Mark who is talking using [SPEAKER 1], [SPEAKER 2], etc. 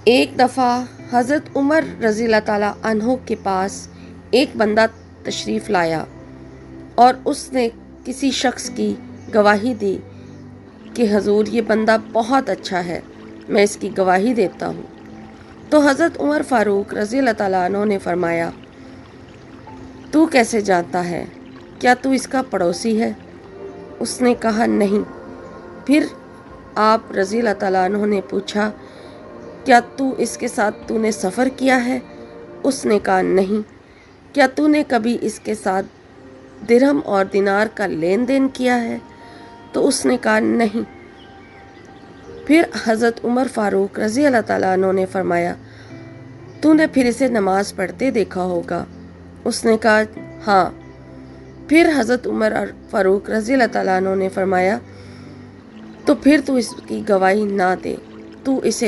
[SPEAKER 1] ایک دفعہ حضرت عمر رضی اللہ تعالیٰ عنہ کے پاس ایک بندہ تشریف لایا اور اس نے کسی شخص کی گواہی دی کہ حضور یہ بندہ بہت اچھا ہے، میں اس کی گواہی دیتا ہوں۔ تو حضرت عمر فاروق رضی اللہ تعالیٰ عنہ نے فرمایا، تو کیسے جانتا ہے؟ کیا تو اس کا پڑوسی ہے؟ اس نے کہا نہیں۔ پھر آپ رضی اللہ تعالیٰ عنہ نے پوچھا، کیا تو اس کے ساتھ نے سفر کیا ہے؟ اس نے کہا نہیں۔ کیا تو نے کبھی اس کے ساتھ درہم اور دینار کا لین دین کیا ہے؟ تو اس نے کہا نہیں۔ پھر حضرت عمر فاروق رضی اللہ تعالیٰ عنہ نے فرمایا، تو نے پھر اسے نماز پڑھتے دیکھا ہوگا؟ اس نے کہا ہاں۔ پھر حضرت عمر فاروق رضی اللہ تعالیٰ عنہ نے فرمایا، تو پھر تو اس کی گواہی نہ دے، تو اسے